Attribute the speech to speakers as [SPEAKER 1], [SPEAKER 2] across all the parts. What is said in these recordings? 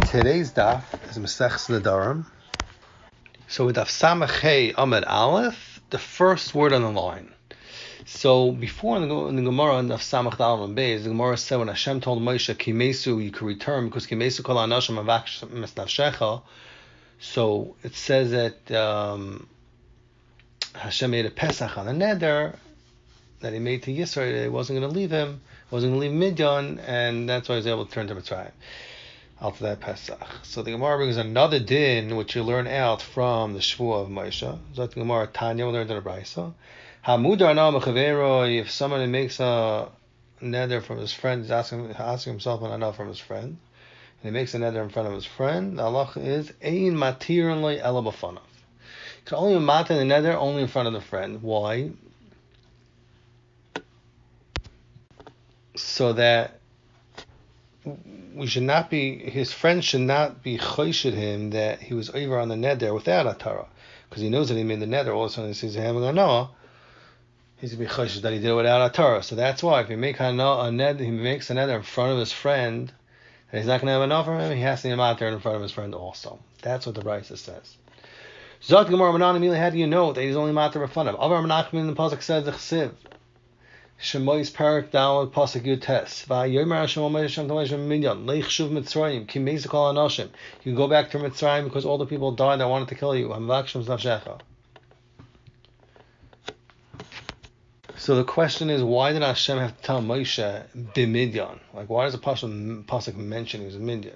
[SPEAKER 1] Today's daf is Masechus Nedarim. So with Daf Samach Hey Amud Aleph, the first word on the line. So before in the Gemara on Daf Samach Daled and Beis, the Gemara said when Hashem told Moshe Kimesu you could return because Kimesu Kol Anashim Avak Mesnafshecha. So it says that Hashem made a Pesach on a neder that he made to Yisrael that he wasn't going to leave him, wasn't going to leave Midian, and that's why he was able to turn to Mitzrayim after that Pesach. So the Gemara brings another din which you learn out from the Shvuah of Moshe. So the Gemara Tanya we learned in the Brisa. Hamudar na mechavero, if somebody makes a neder from his friend, he's asking himself an anah from his friend, and he makes a neder in front of his friend, the halacha is ein matirin lo ela b'fanav. You can only matir the neder only in front of the friend. Why? So that his friend should not be choshid him that he was over on the neder without a Torah, because he knows that he made the neder. All of a sudden he sees him having a no, he's going to be choshid that he did it without a Torah. So that's why if he makes a neder in front of his friend, and he's not going to have enough from him, he has to be out there in front of his friend also. That's what the Brisa says. Zot Gemara Manan, how do you know that he's only matter in front of him? Avar Menachem in the pasuk says the chesiv. Shemois parak down pasuk yutes. Vayomer Hashem Moshe to Moshe Minyan leich shuv Mitzrayim ki meis kol anashim. You go back to Mitzrayim because all the people died that wanted to kill you. Hamvakshim nafshecha. So the question is, why did Hashem have to tell Moshe b'Midyan? Like, why does the pasuk mention he was a Midian?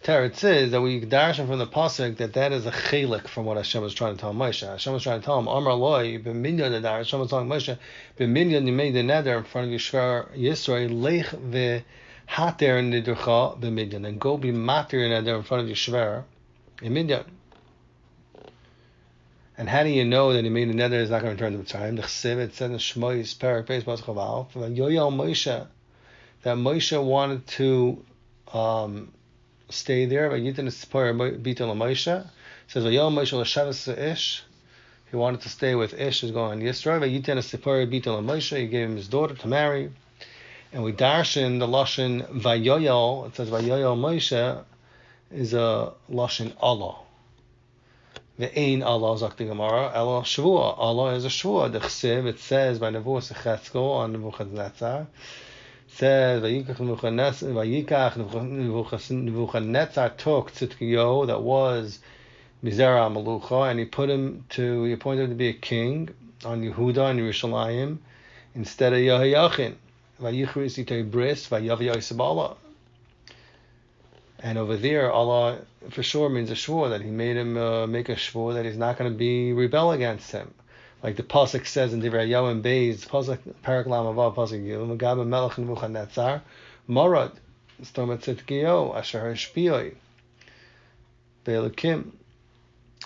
[SPEAKER 1] It says that we darshan from the pasuk that is a chelik from what Hashem was trying to tell Moshe. Hashem was trying to tell him, Amar loy b'Midyan the dar. Hashem was telling Moshe, b'Midyan you made the neder in front of Yisrael leich v'hater nidurcha b'Midyan, and go be matir neder in front of Yisrael in Midyan. And how do you know that he made the neder is not going to return to Mitzrayim? The chesiv, it said in Shmois Perak Beis Pasuk Chaval Yoyel Moshe that Moshe wanted to stay there. It says Moshe Ish. He wanted to stay with Ish, who's going on Yisrael. He gave him his daughter to marry. And we darshan the lashon Vayoyel. It says Vayoyel Moshe is a lashon Allah. The Ein Allah Zakti Gemara, Allah Shavua. Allah is a Shavua. The Chesiv, it says by Nevuah Secheskel on Nebuchadnezzar, says Vayikach Nebuchadnezzar took Tzidkiyahu, that was Mizera Malucha, and he appointed him to be a king on Yehuda and Yerushalayim instead of Yehoiachin. Vayichris Itay Bris Vayavi Yisabala. And over there, Allah for sure means a shvur, that he made him make a shvur that he's not going to be rebel against him. Like the pasuk says in Divrei Yom Beis, pasuk Parak Lam Avav pasuk Yom Gab Melech Nebuchadnezzar Marad Stomat Tzidkiyahu Asher Hashpiyoi Be'elokim.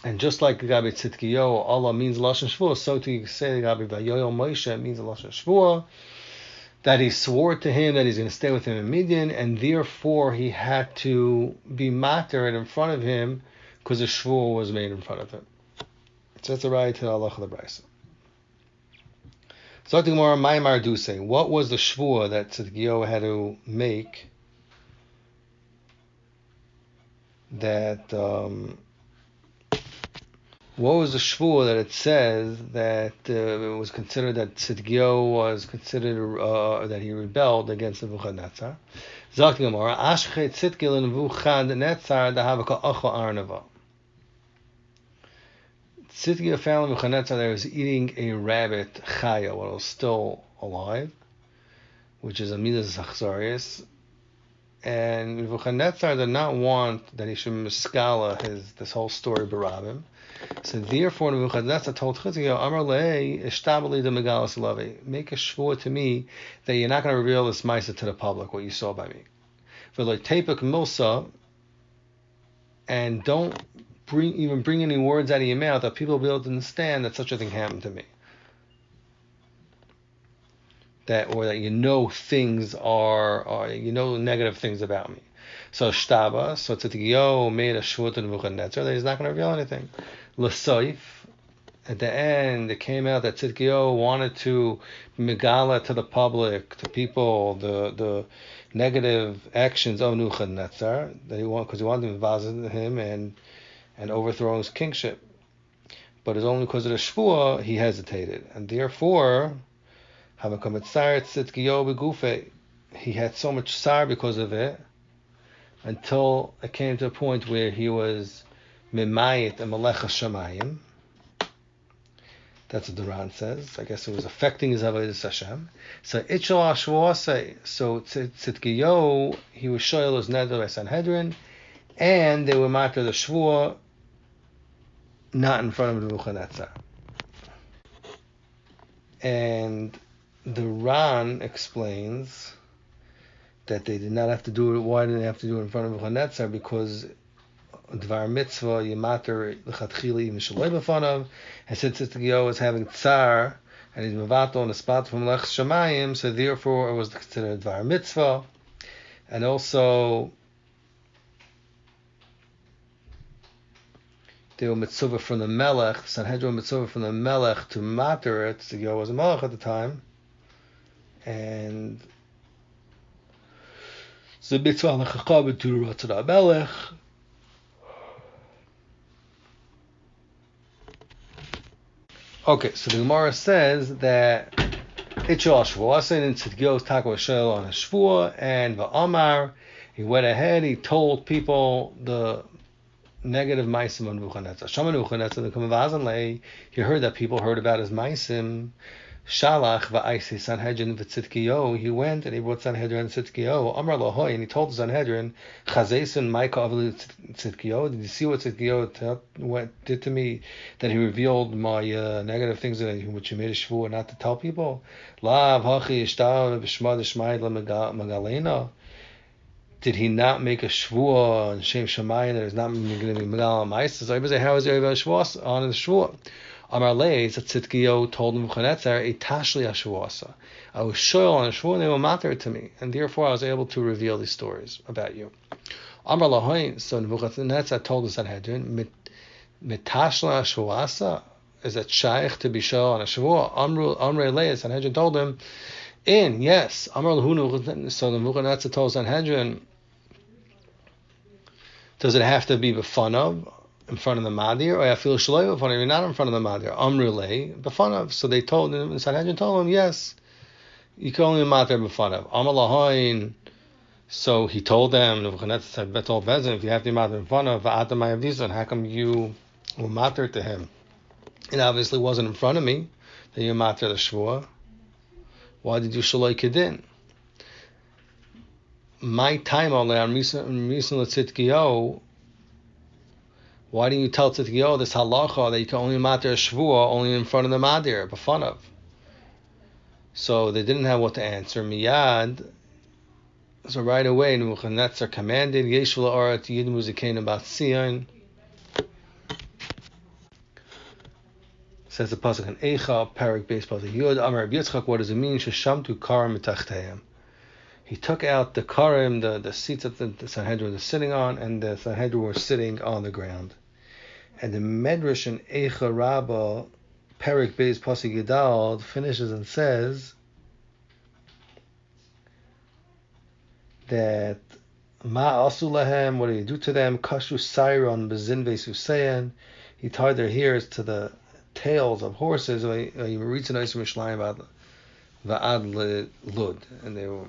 [SPEAKER 1] And just like Gabi Tzidkiyahu, Allah means lashon shvur, so to say Gabi Vayoyel Moshe means a lashon shvur, that he swore to him that he's going to stay with him in Midian, and therefore he had to be matir in front of him because the shvur was made in front of him. So that's a right to the halacha of the Brisa. So the Gemara Maimar do say, what was the shvur that Tzidkiyahu had to make that what was the shvur that it says that it was considered that Tzidkiyahu was considered that he rebelled against Nebuchadnezzar? Zok Gemara, Ashchet Tzidkiyahu Nebuchadnezzar dahavaka acha arnava. Tzidkiyahu found Nebuchadnezzar that he was eating a rabbit chaya while it was still alive, which is a midas achzarius. And Nebuchadnezzar did not want that he should miskala this whole story barabim. So therefore, Nebuchadnezzar told Tzidkiyahu, Amar le'ei ishtabali de megalas lavi, make a shvur to me that you're not going to reveal this ma'isa to the public, what you saw by me. V'lo tepek milsa, and don't bring any words out of your mouth that people will be able to understand that such a thing happened to me. That things are negative things about me. So Tzidkiyahu made a shvur to Nebuchadnezzar that he's not going to reveal anything. L'soif, at the end, it came out that Tzidkiyahu wanted to megala to the public, to people, negative actions of Nebuchadnezzar that because he wanted to visit him and overthrow his kingship. But it's only because of the shvuah he hesitated, and therefore, he had so much tsar because of it, until it came to a point where he was mimayit and melech hashamayim. That's what the Ran says. I guess it was affecting his avodas Hashem. So Itchel Ashwase. So Tzidkiyahu, he was shoyel his neder by Sanhedrin, and they were matter the shvuah, not in front of Nebuchadnezzar. And the Ran explains that they did not have to do it. Why did they have to do it in front of Nebuchadnezzar? Because Dvar mitzvah yimater lechatchila even shaloi b'fanav, and since Tzidkiyahu is having tsar and he's mevato on the spot from lech shamayim, so therefore it was considered Dvar mitzvah, and also they were mitzvah from the melech. Sanhedrin mitzvah from the melech to mater it. Tzidkiyahu was a melech at the time, and so mitzvah lechachab to ratzah melech. Okay, so the Gemara says that Itchel Shvuah, and Tzidkiyahu's taka was shel on a shvuah, and Va'amar, he went ahead, he told people the negative maisim on Nebuchadnezzar. Shama Nebuchadnezzar, the Kamavazan lay, he heard that people heard about his maisim. Shalach va'aisi Sanhedrin v'Tzidkiyahu. He went and he brought Sanhedrin and Tzidkiyahu. Amar lahoy, and he told Sanhedrin, Chazesin Maika avli Tzidkiyahu. Did you see what Tzidkiyahu did to me? That he revealed my negative things which he made a shvuah not to tell people. Lav hachi ishtav b'shma d'shmayid magalena. Did he not make a shvuah on Shem Shemayim that is not going to be megal ma'is? So I say, how is there a shvuah on the shvuah? Amar Leis, that Tzidkiyahu told Nebuchadnezzar, a tashli ashvuasa. I was shoyal on a shvuah and they were matter to me, and therefore I was able to reveal these stories about you. Amar Lahoin, so Nebuchadnezzar told the Sanhedrin, mitashla ashvuasa, is that shaykh to be shoyal on a shvuah? Amar Leis, Sanhedrin told him, yes. Amar Lahunu, so Nebuchadnezzar told Sanhedrin, does it have to be b'fanav, in front of the Madir, or I feel shaloi b'fanav, you're not in front of the Madir, Amrulei b'fanav. So they told him, Sanhedrin told him, yes, you can only matter b'fanav. Amar lahain. So he told them, Nebuchadnezzar told Bezin, if you have to matter b'fanav, va'atamay avdizan, how come you will matter to him? It obviously wasn't in front of me that you matter the shvuah. Why did you shaloi kedin? My time on there, I'm recently Tzidkiyahu. Why didn't you tell Tzidkiyahu this halacha that you can only matter a shvuah only in front of the madir, b'fanav? So they didn't have what to answer. Miyad. So right away, Nebuchadnezzar commanded, Yesh v'la'aret yid muzikein bat Sion. Says the pasuk in Eicha, Parak Beis pasuk Yud. Amar Rabbi Yitzchak, what does it mean? Sheshamtu karim mitachteim. He took out the karim, the seats that the Sanhedrin was sitting on, and the Sanhedrin were sitting on the ground. And the Medrash in Eicha Rabbah, Perik Beis Pasuk Yidal, finishes and says that Ma asu lahem, what did he do to them? Kashu Sairon Bezin Vesusayan. He tied their ears to the tails of horses. He reads a nice Mishnah about Va'ad Lud, and they were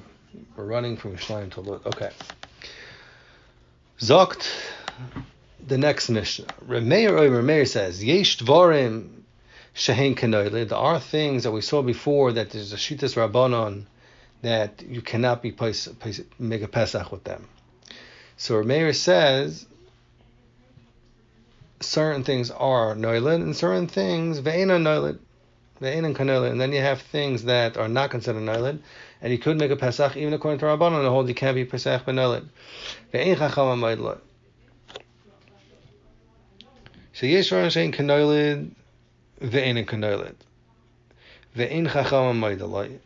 [SPEAKER 1] running from Yerushalayim to Lud. Okay. Zokt, the next Mishnah. Remeir says, Yesh Dvarim Shehein Kenoyle. There are things that we saw before that there's a Shitas Rabbanon that you cannot make a Pesach with them. So Remeir says certain things are Noilid and certain things Ve'ena Noilid. And then you have things that are not considered Noilid, and you could make a Pesach even according to Rabbanon, and hold you can't be Pesach ben Noilid. Ve'en Chacham Amoidloi. So Yesh Ron Shein Kenoilid, Ve'en Kenoilid. Ve'en Chacham Amoidloi.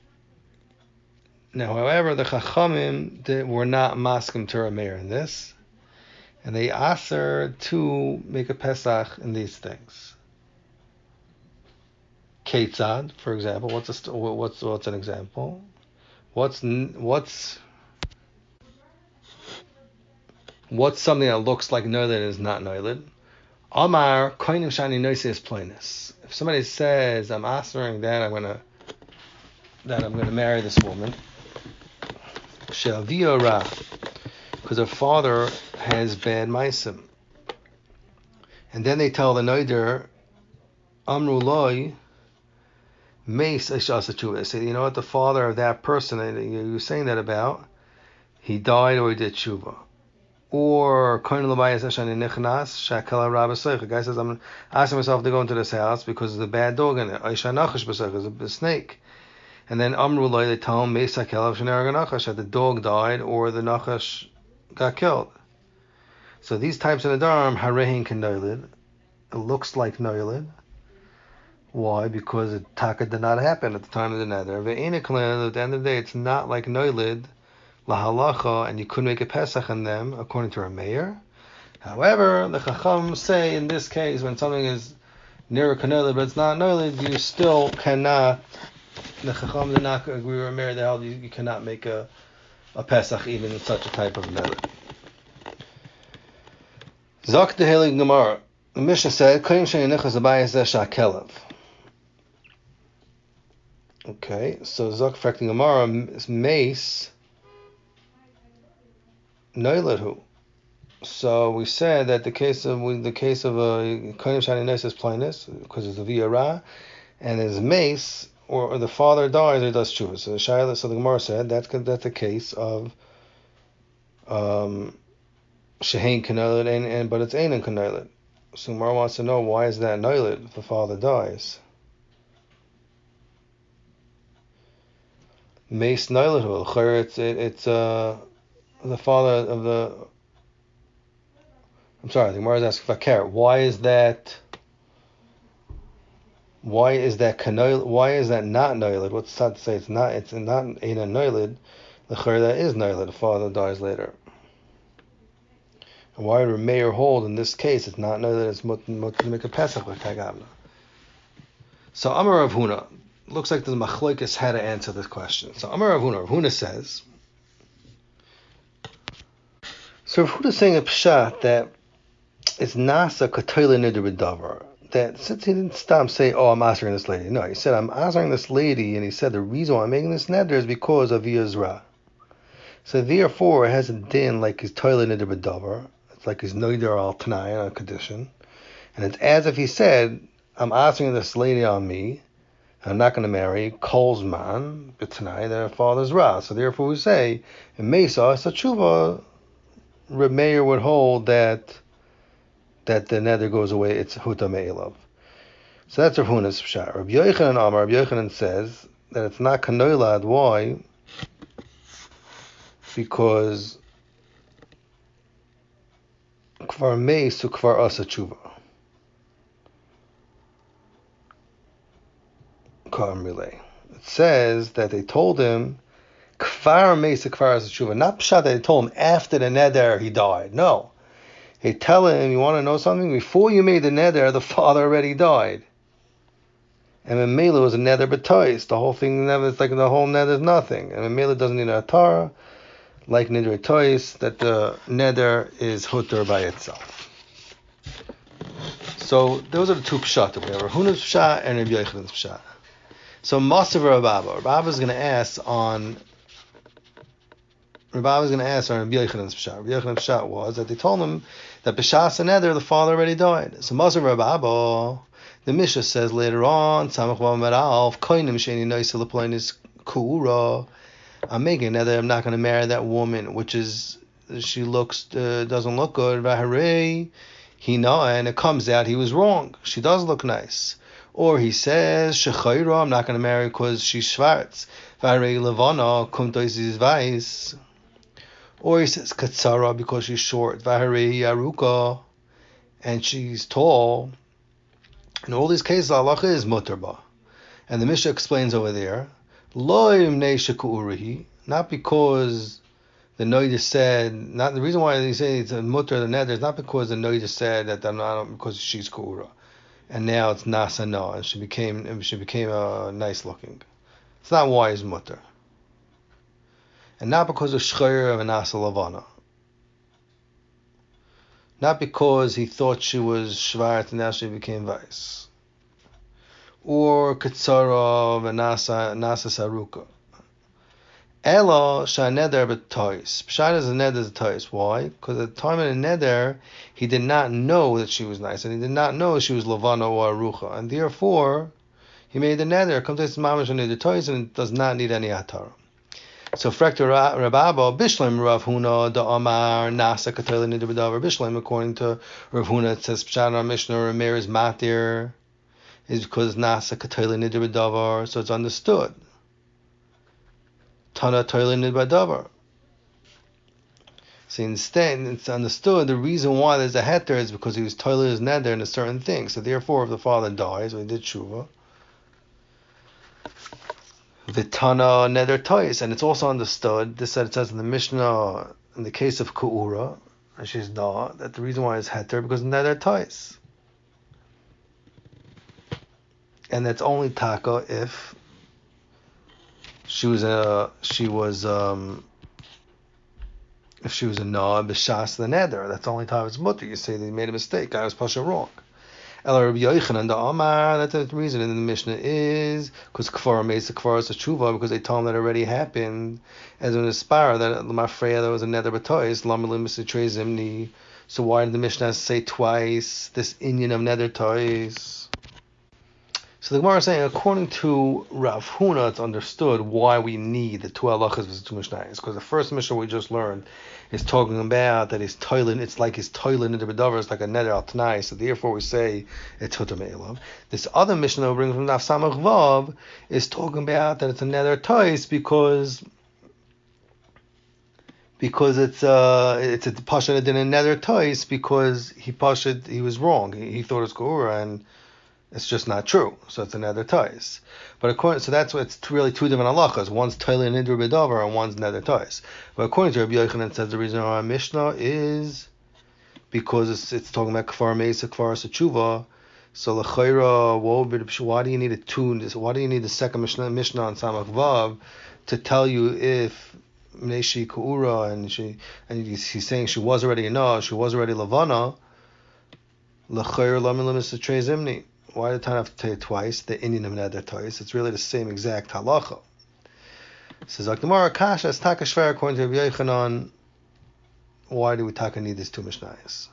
[SPEAKER 1] Now, however, the Chachamim were not maskim to Rameir in this, and they asked to make a Pesach in these things. Ketzad, for example, what's an example? What's What's something that looks like noilid and is not noilid? Amar koinim shani noises plainis. If somebody says, I'm answering that I'm gonna marry this woman, she'avia because her father has bad meisim. And then they tell the noider, Amru loy, meis ishasa tshuva. They say, you know what, the father of that person that you're saying that about, he died or he did tshuva. Or a guy says, I'm asking myself to go into this house because there's a bad dog in it. There's a snake. And then Amru loy, they tell him, meis that the dog died or the nachash got killed. So these types of Nedarim, harehin kenoilid, it looks like noilid. Why? Because it taka did not happen at the time of the Neder. At the end of the day, it's not like noilid, lahalacha, and you couldn't make a pesach on them, according to our mayor. However, the Chacham say in this case, when something is near a kenoilid, but it's not noilid, you still cannot, the Chacham did not agree with our mayor, that you cannot make a pesach even in such a type of noilid. Zok the Helig Gemara. The Mishnah said, okay, so Zok affecting Gemara is mace noiladhu. So we said that the case of koinim shani nes is plainness because it's a via and his mace or the father dies or does tshuva. So the Gemara said that's the case of shehein kenoilid but it's ein kenoilid. So Gemara wants to know, why is that noilid if the father dies? Mace noilid, it's the father of the. I'm sorry, the Gemara is asking Fakir. Why is that not noilid? What's that to say? It's not ain't a noilid. The that is noilid. The father dies later. And why would Meir hold in this case? It's not know that it's mut to make a pesach like Kagavna. So Amar Rav Huna, looks like the Machlokes had to answer this question. So Amar Rav Huna says. So Rav Huna is saying a pshat that it's nasa katoila neder b'davar. That since he didn't stop say, oh, I'm answering this lady. No, he said I'm answering this lady, and he said the reason why I'm making this neder is because of Yizra. So therefore, it has a din like his toilet neder b'davar. It's like his noider al tanai on a condition, and it's as if he said, "I'm asking this lady on me. I'm not going to marry Kol's man, but tonight their father's ra." So therefore, we say in Mesa Sachuva, Reb Meir would hold that the nether goes away. It's huta me'elav. So that's Rav Huna's pshat. Rabbi Yochanan Amar. Rabbi Yochanan says that it's not kanoilad. Why? Because kvar meis to kvar asa tshuva. It says that they told him kvar meis to kvar asa tshuva. Not pshat that they told him after the neder he died. No, they tell him, you want to know something? Before you made the neder, the father already died. And when Mela was a neder b'tois, the whole thing never. It's like the whole neder is nothing. And when Mela doesn't need a Torah, like neder tois, that the neder is hutter by itself. So those are the two pshat. We have Rav Huna's pshat and Rabbi Yochanan's pshat. So Masav Rabba is going to ask on Rabbi Yochanan's pshat. Rabbi Yochanan's pshat was that they told him that b'shas and neder the father already died. So Masav Rabba, the Mishnah says later on, Samach V'Amar Alf Koinim Sheni Noisel Ploinis Kuura. I'm making neder. I'm not going to marry that woman, which is she looks doesn't look good. Vaharei, he know, and it comes out he was wrong. She does look nice. Or he says shechayra. I'm not going to marry because she's schwarz. Vaharei levana kumtois is weiß. Or he says katsara because she's short. Vaharei aruka, and she's tall. In all these cases, Allah is mutarba, and the Mishnah explains over there. Not because the Noida said, not the reason why they say it's a mutter the neder is not because the Noida said that because she's kuura, and now it's nasa no, and she became nice looking. It's not why it's mutter, and not because of shchayr and nasa lavana. not because he thought she was shvart and now she became vice. Or Katsara Nasa Saruka. Elo Shaneder B'Tois. Pshat is a neder is a tois. Why? Because at the time of the neder, he did not know that she was nice, and he did not know she was Lavana or Arucha, and therefore he made the neder. It comes to mamash on the tois, and it does not need any hatara. So Frekta Rababa Bishlam Rav Huna da Amar Nasa Katela Neder B'Davar Bishlam. According to Rav Huna, it says Pshat our Mishnah Rameir is matir is because Nasa Katela Neder B'Davar, so it's understood. Tana Toilet Neder B'Davar. So instead, it's understood the reason why there's a heter is because he was toilet his neder in a certain thing. So therefore, if the father dies, or he did tshuva, Vitana neder tois, and it's also understood. This it says in the Mishnah in the case of Kuura, and she's da, that the reason why it's heter because neder tois, and that's only taka if she was a na b'shas the neder. That's the only time it's mutter. You say that he made a mistake. I was pasha wrong. El Rabbi Yochanan the Amar. That's the reason in the Mishnah is because kfar makes the kfar is a tshuva because they told him that already happened as an aspire that Lamafreya there was a neder b'tois lamalim misatrei zimni. So why did the Mishnah say twice this inyan of neder tois? So the Gemara is saying, according to Rav Huna, it's understood why we need the two halachas versus two mishnayos. Because the first mishnah we just learned is talking about that his toilet, it's like his toilet in the bedavar, it's like a neder al tanai. So therefore we say it's hutam elav. This other mishnah we bring from Daf Samach Vav is talking about that it's a neder tois because it's a pasha that in a neder tois because he was wrong. He thought it was Gura and it's just not true, so it's another tais. But so that's what it's really two different halachas. One's toilet and nidru bedavar, and one's nether tais. But according to Rabbi Yochanan, it says the reason our Mishnah is because it's talking about kfar meisa, kfar sachuva. So l'chayra, why do you need a two? Why do you need the second Mishnah on Samach Vav to tell you if Mneshi Kuura and he's saying she was already a she was already lavana. L'chayra lamin misatrei zimni. Why did the Tana have to tell you twice? The Indian of Neder twice. It's really the same exact halacha. Says Akdamara Kasha is taka shver according to Rabbi Yochanan. Why do we taka need these two mishnayos?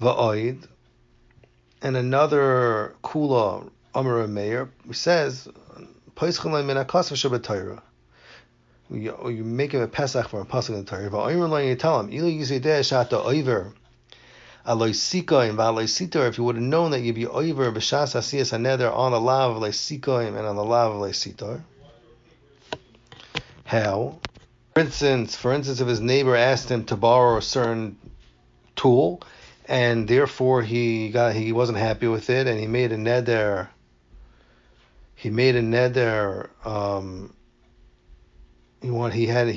[SPEAKER 1] Va'oid and another kula Amar Meir says Paischalei min akasav shabbatayra. You make him a pesach for a pasuk in the Torah. Va'omer you tell him ilu yizideh shata oiver. If you would have known that you'd be over b'shas asiyas haneder on the lav of leisikoim and on the lav of leisitor. How? For instance, if his neighbor asked him to borrow a certain tool, and therefore he wasn't happy with it, and he made a neder. He had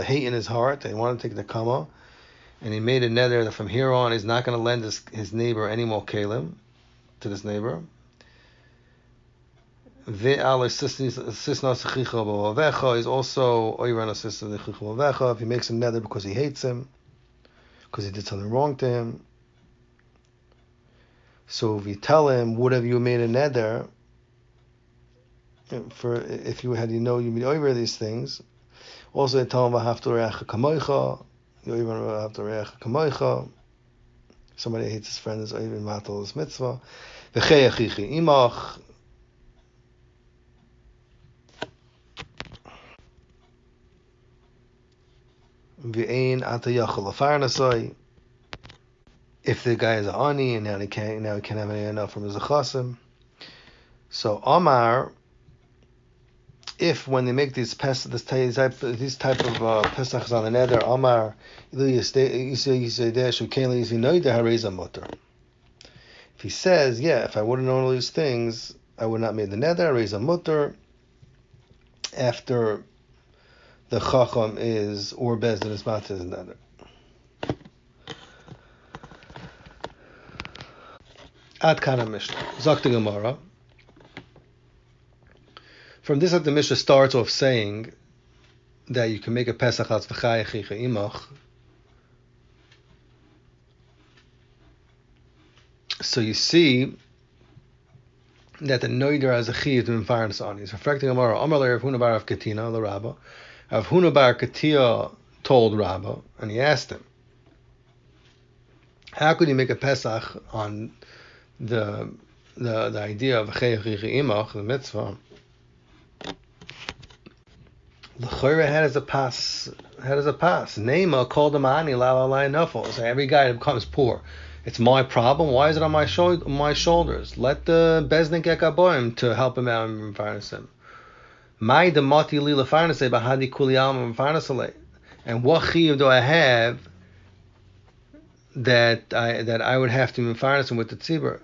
[SPEAKER 1] hate in his heart. And he wanted to take the kama. And he made a neder that from here on he's not going to lend his neighbor any more kalim to this neighbor. He's also if he makes a neder because he hates him, because he did something wrong to him. So if you tell him, what have you made a neder? If you had you be over these things. Also they tell him somebody hates his friend is even matal his mitzvah. If the guy is an ani and now he can't have any enough from his achasim. So Amar, if when they make these type of pesachs on the neder, Amar, if he says, if I would have known all these things, I would not made the neder, raise a mutter, after the chacham is, or bezdin is matzah is neder. Ad kana Mishnah. Zakta Gemara. From this, the Mishnah starts off saying that you can make a Pesach as v'chai achicha imach. So you see that the noider has a chiyuv to infarnas on. He's reflecting Amar. Amar le Rav Huna bar Rav Katina, the Rabba. Rav Huna bar Katia told Rabba, and he asked him, how could you make a Pesach on the idea of Chayach Imach, the mitzvah? L'chayra, how does a pass? Neima called the mani la nafel. So every guy that becomes poor, it's my problem. Why is it on my shoulders? Let the bezdin get gaboim to help him out and farnas him. My demati li lefarnasei bahadi kuli alma farnasalei. And what chiyuv do I have that I would have to farnas him with the tzibur?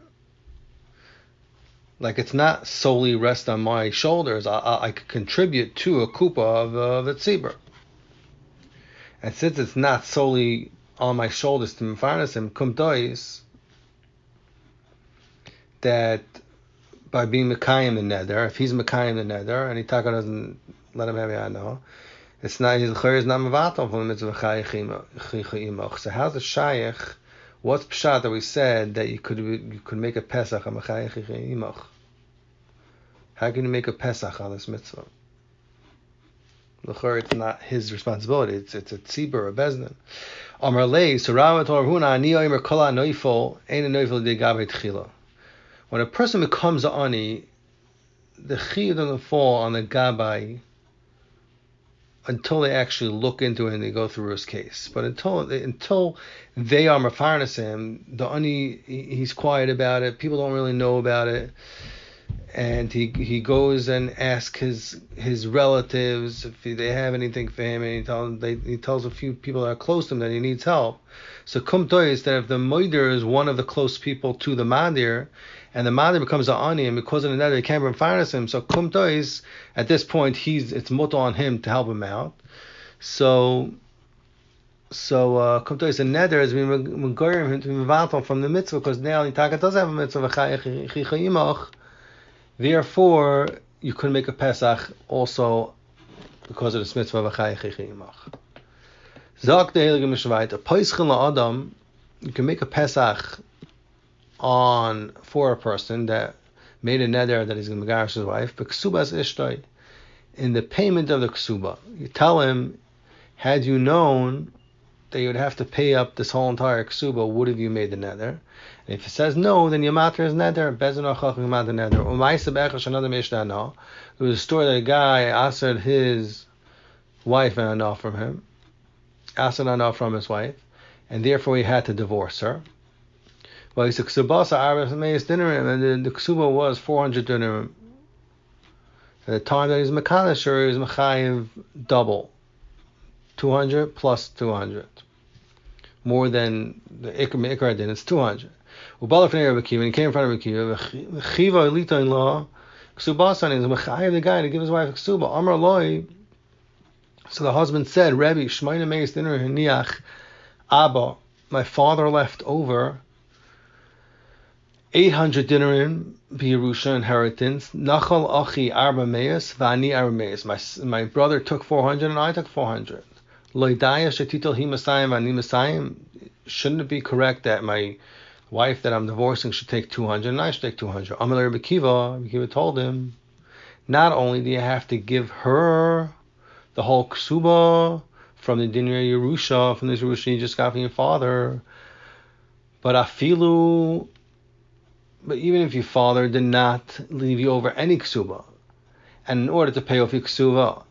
[SPEAKER 1] Like, it's not solely rest on my shoulders. I could contribute to a kupa of the tzibur. And since it's not solely on my shoulders to mefarnas him, kum dois, that by being mekayim the neder, if he's mekayim the neder, and Itaka doesn't let him have yano, it's not, his chayr is not mevatel from the mitzvah chayich. So how's the shayach? What's pshat that we said that you could make a pesach on chayich imach? How can you make a pesach on this mitzvah? L'chor, it's not his responsibility. It's a tzibur, a bezdin. Amar lei, so Rava told Rav Huna, ani oimer kol ha'noifel, ein ha'noifel de'gavei tchila. When a person becomes an ani, the chiyuv doesn't fall on the gabai until they actually look into it and they go through his case. But until they are mefarnas him, the ani, he's quiet about it. People don't really know about it. And he goes and asks his relatives if they have anything for him, and he tells a few people that are close to him that he needs help. So kum tois, that if the moider is one of the close people to the madir, and the madir becomes an ani, and because of the nether, he can't finance him. So kum tois, at this point, it's mutter on him to help him out. So kum tois, the nether is being megorim him to be mevatel from the mitzvah, because now Itaka does have a mitzvah chayich. Therefore, you couldn't make a Pesach also because of the mitzvah of a chayich imach. Zak the Heilige Mishvayt, a Peischel la'adam, you can make a Pesach for a person that made a neder that he's going to megarish his wife, but ksubas ishtoi, in the payment of the ksuba. You tell him, had you known that you would have to pay up this whole entire ksuba, would have you made the neder? And if it says no, then your matter is neder. Bezin achachim matter neder. There was a story that a guy asked his wife and anah from him, asked an anah from his wife, and therefore he had to divorce her. Well, he said ksubasa arba meis dinarim, and the ksuba was 400 dinarim. At the time that he's mekadosh, he was mechayiv double, 200 plus 200, more than the ikar din. It's 200. Ubala fnei Rabbi Kiva, and he came in front of Rabbi Kiva. Chiva elita in law, ksubasan is mechayiv the guy to give his wife a ksuba. Amar loi. So the husband said, Rabbi shmayna meis dinner hiniach abba. My father left over 800 dinarim b'Yerusha inheritance. Nachal achi arba meis v'ani arba meis. My brother took 400 and I took 400. Loidaya shetitel hi masayim v'ani masayim. Shouldn't it be correct that my wife that I'm divorcing should take 200 and I should take 200? Amalei Rabbi Kiva told him, not only do you have to give her the whole ksuba from the dinner Yerusha, from this Yerusha you just got from your father, but even if your father did not leave you over any ksuba, and in order to pay off your ksuba,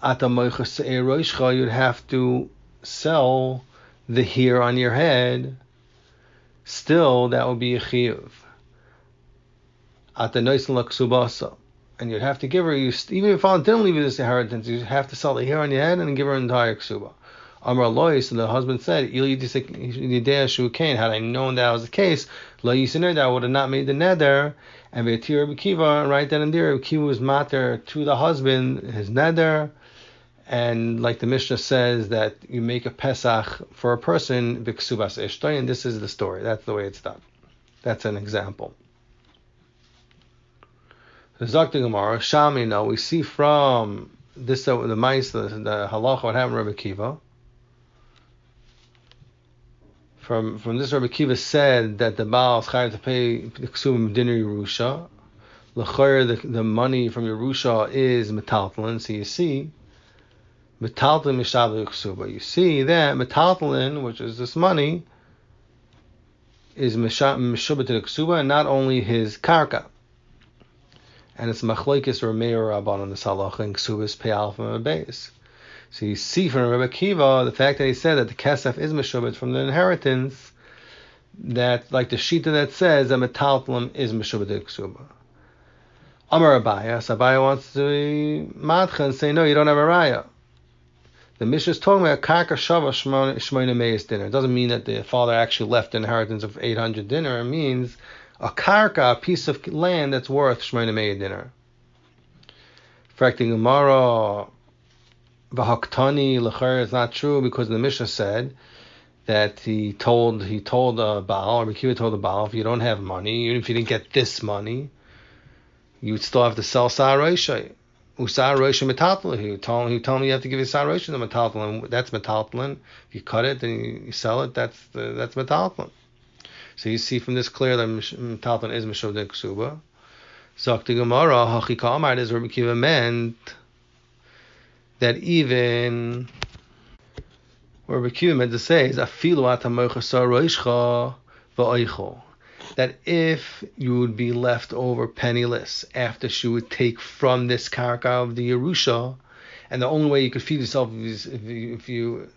[SPEAKER 1] you'd have to sell the hair on your head. Still, that would be a chiyuv. At the noisel ksubasa, and you'd have to give her. Even if your father didn't leave you this inheritance, you have to sell the hair on your head and give her an entire ksuba. Amar lois, and the husband said, had I known that was the case, lo yisiner, that I would have not made the neder. And Veitir Rabbi Kiva, right then and there, Rabbi Kiva was mater to the husband his neder. And like the Mishnah says, that you make a Pesach for a person, b'ksubas ishtoi, and this is the story. That's the way it's done. That's an example. The Zakti Gemara, Shamina, we see from this, the Ma'is, the halacha, what happened to Rabbi Kiva. From this, Rabbi Kiva said that the Baal is chayav to pay the ksubim dinner Yerusha. L'chayr, the money from Yerusha is metaltalin. So you see, metaltalin mishav ksuba. You see that metaltalin, which is this money, is mishubat to the ksuba, and not only his karka. And it's machlokes or meir rabban on the halacha and ksubas pay alpha and base. So you see from Rabbi Kiva the fact that he said that the kesef is mishubat from the inheritance, that like the shita that says that metaltalin is mishubat to the ksuba. Amar Abaya, so Abaya wants to be madcha and say, no, you don't have a raya. The Mishnah is talking about karka shava shmoina meis dinner. It doesn't mean that the father actually left an inheritance of 800 dinner. It means a karka, a piece of land that's worth shmoina meis dinner. Fracting Gemara, v'haktani l'chayr is not true because the Mishnah said that he told Baal, or Rekiva told the Baal, if you don't have money, even if you didn't get this money, you would still have to sell Sa'ar Roshai. Usa'ar Roshai metaltalin. He told me you have to give your Sa'ar Roshai the metaltalin. That's metaltalin. If you cut it, then you sell it, that's metaltalin. So you see from this clear that metaltalin is Meshov de Ksuba. Zakti Gemara, Hachika Amar, is Rabbi Kiva meant that even what Rabbi Kiva meant to say is Afilu atamocha Sa'ar Roshcha v'oichol. That if you would be left over penniless after she would take from this karka of the Yerusha, and the only way you could feed yourself is if you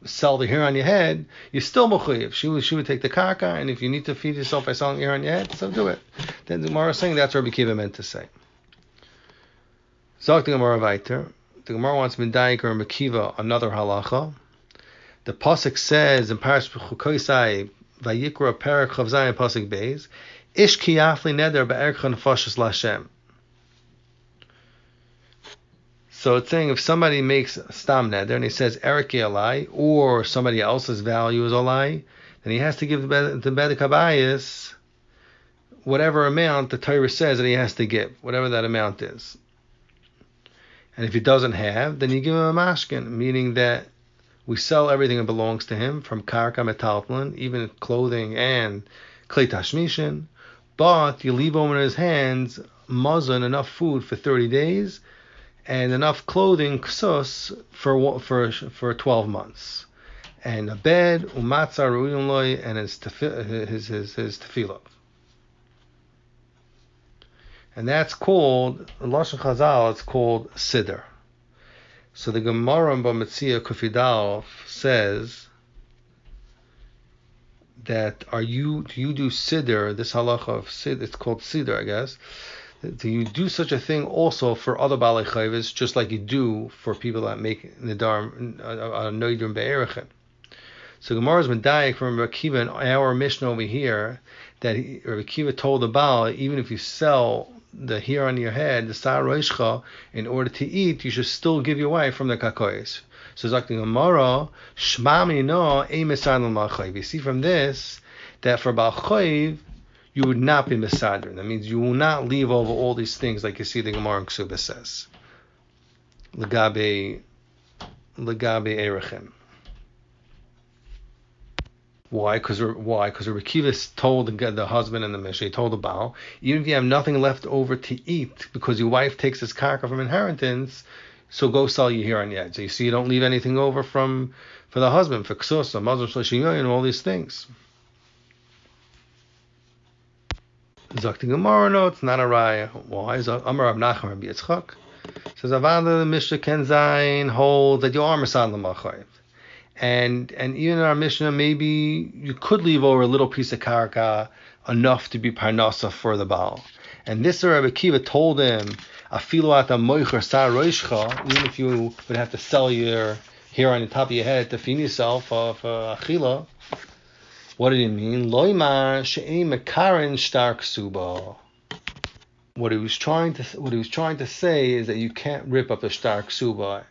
[SPEAKER 1] sell the hair on your head, you're still mechuyev. She would take the karka, and if you need to feed yourself by selling hair on your head, so do it. Then the Gemara is saying that's what Rabbi Kiva meant to say. Zok the Gemara weiter. The Gemara wants Mendayik or Rabbi Kiva another halacha. The pasuk says in Parash Chukoisai, Vayikra Perak Chavzayin Pasuk Beis, Ish Kiyafli Neder Be'ercha Nefashos Lashem. So it's saying if somebody makes Stam Neder and he says Eriki Alai, or somebody else's value is Alai, then he has to give the Bedek Habayis whatever amount the Torah says that he has to give, whatever that amount is. And if he doesn't have, then you give him a mashkin, meaning that we sell everything that belongs to him, from karka metaltalin, even clothing and klei tashmishin, but you leave over in his hands mazon, enough food for 30 days, and enough clothing ksus for 12 months, and a bed umatzah ru'iyun loy, and his tefillah. And that's called, in Lashon Chazal, it's called siddur. So the Gemara in Bamitzia Kufidal says that do you do siddur, this halacha of siddur, it's called siddur, I guess. Do you do such a thing also for other balei chayvus, just like you do for people that make Nedarim, Nedarim be'erechem? So Gemara's medayik from Rabbi Kiva in our Mishnah over here, that Rabbi Kiva told the Baal, even if you sell the hair on your head, the Sa'ar Roshcha, in order to eat, you should still give your wife from the kakoyes. So Zakti Gemara, Shmami no emesan al-malchayv. You see from this that for Baal Chayv, you would not be mesadrin. That means you will not leave over all these things like you see the Gemara in Ksuba says. Legabe Erechem. Why? Because Rabbi Kiva told the husband in the Mishnah, he told the Baal, even if you have nothing left over to eat because your wife takes his karka from inheritance, so go sell your hair on yad. So you see, you don't leave anything over for the husband, for ksus, mazon shloshim and all these things. Zakti Gemara, no, it's not a raya. Why? Amar Rav Nachman Rabbi Yitzchak says Avada the Mishnah Ken Zayin holds that you are mesad l'malchayv. And even in our Mishnah, maybe you could leave over a little piece of karka, enough to be parnasa for the Baal. And this Rabbi Kiva told him, afilu ata moicher Sa'ar Roshcha, even if you would have to sell your hair on the top of your head to feed yourself for achila. What did he mean? Loimar she'ei mekarin shtar ksuba. What he was trying to say is that you can't rip up a shtar ksuba.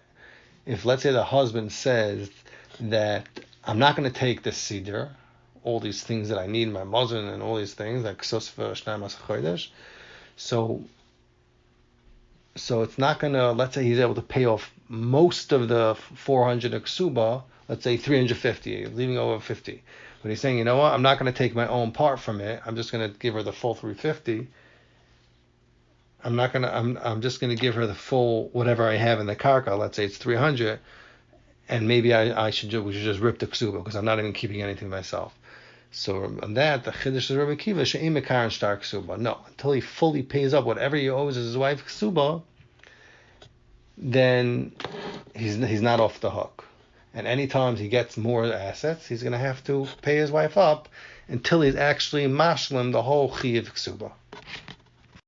[SPEAKER 1] If, let's say, the husband says that I'm not going to take this siddur, all these things that I need, my mazon and all these things, like ksos v'shnai mas chodesh. So it's not going to, let's say he's able to pay off most of the 400 ksuba let's say 350, leaving over 50. But he's saying, you know what, I'm not going to take my own part from it. I'm just going to give her the full 350. I'm just going to give her the full whatever I have in the karka. Let's say it's 300, and maybe we should just rip the ksuba because I'm not even keeping anything myself. So on that, the chiddush of Rabbi Akiva she'im mekar and star ksuba. No, until he fully pays up whatever he owes his wife ksuba, then he's not off the hook. And any times he gets more assets, he's going to have to pay his wife up until he's actually mashlim the whole chiyuv ksuba.